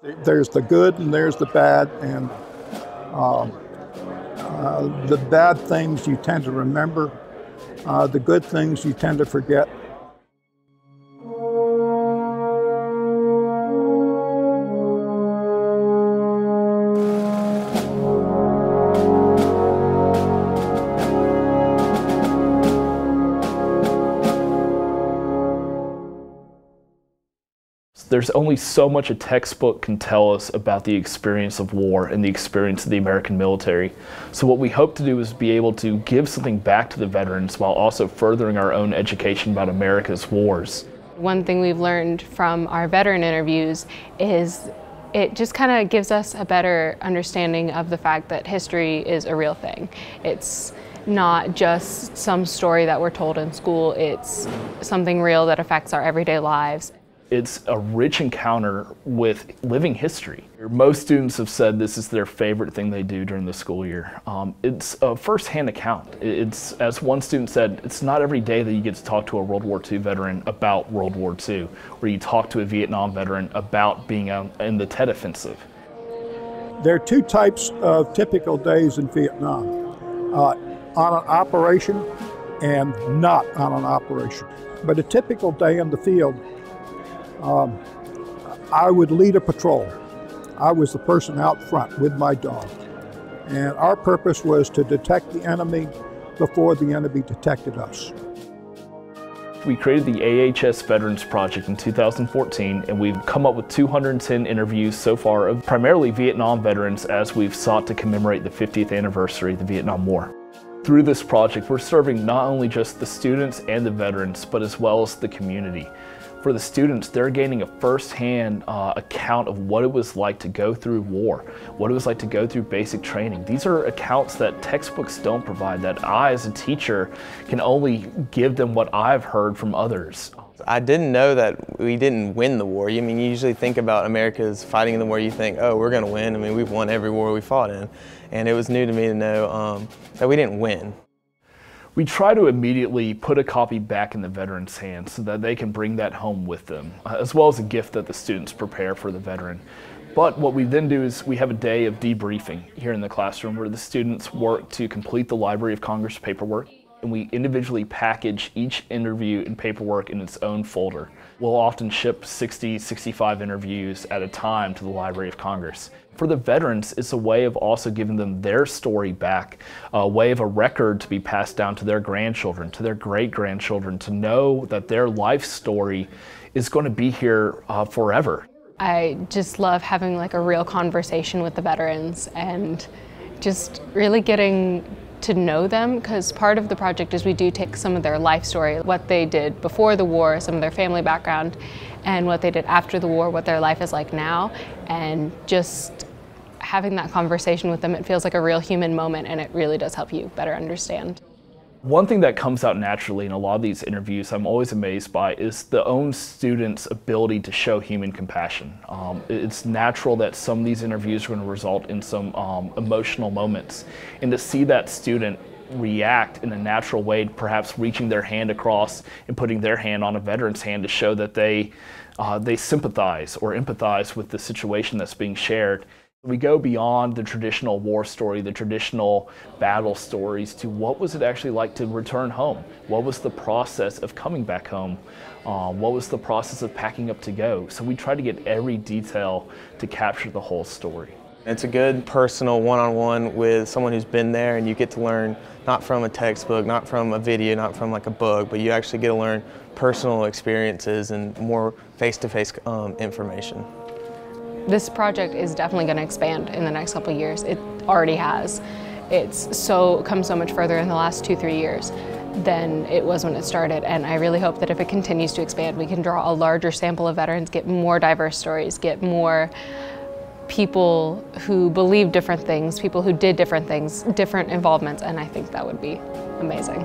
There's the good and there's the bad, and the bad things you tend to remember, the good things you tend to forget. There's only so much a textbook can tell us about the experience of war and the experience of the American military. So what we hope to do is be able to give something back to the veterans while also furthering our own education about America's wars. One thing we've learned from our veteran interviews is it just kind of gives us a better understanding of the fact that history is a real thing. It's not just some story that we're told in school, it's something real that affects our everyday lives. It's a rich encounter with living history. Most students have said this is their favorite thing they do during the school year. It's a first-hand account. It's, as one student said, it's not every day that you get to talk to a World War II veteran about World War II, where you talk to a Vietnam veteran about being in the Tet Offensive. There are two types of typical days in Vietnam, on an operation and not on an operation. But a typical day in the field, I would lead a patrol. I was the person out front with my dog. And our purpose was to detect the enemy before the enemy detected us. We created the AHS Veterans Project in 2014, and we've come up with 210 interviews so far of primarily Vietnam veterans as we've sought to commemorate the 50th anniversary of the Vietnam War. Through this project, we're serving not only just the students and the veterans, but as well as the community. For the students, they're gaining a first-hand account of what it was like to go through war, what it was like to go through basic training. These are accounts that textbooks don't provide, that I as a teacher can only give them what I've heard from others. I didn't know that we didn't win the war. I mean, you usually think about America's fighting in the war, you think, oh, we're going to win. I mean, we've won every war we fought in. And it was new to me to know that we didn't win. We try to immediately put a copy back in the veterans' hands so that they can bring that home with them, as well as a gift that the students prepare for the veteran. But what we then do is we have a day of debriefing here in the classroom where the students work to complete the Library of Congress paperwork, and we individually package each interview and paperwork in its own folder. We'll often ship 60, 65 interviews at a time to the Library of Congress. For the veterans, it's a way of also giving them their story back, a way of a record to be passed down to their grandchildren, to their great-grandchildren, to know that their life story is going to be here forever. I just love having like a real conversation with the veterans and just really getting to know them, because part of the project is we do take some of their life story, what they did before the war, some of their family background, and what they did after the war, what their life is like now, and just having that conversation with them, it feels like a real human moment, and it really does help you better understand. One thing that comes out naturally in a lot of these interviews I'm always amazed by is the own students' ability to show human compassion. It's natural that some of these interviews are going to result in some emotional moments, and to see that student react in a natural way, perhaps reaching their hand across and putting their hand on a veteran's hand to show that they sympathize or empathize with the situation that's being shared. We go beyond the traditional war story, the traditional battle stories, to what was it actually like to return home? What was the process of coming back home? What was the process of packing up to go? So we try to get every detail to capture the whole story. It's a good personal one-on-one with someone who's been there, and you get to learn not from a textbook, not from a video, not from like a book, but you actually get to learn personal experiences and more face-to-face information. This project is definitely going to expand in the next couple of years. It already has. It's come so much further in the last 2-3 years than it was when it started, and I really hope that if it continues to expand, we can draw a larger sample of veterans, get more diverse stories, get more people who believe different things, people who did different things, different involvements, and I think that would be amazing.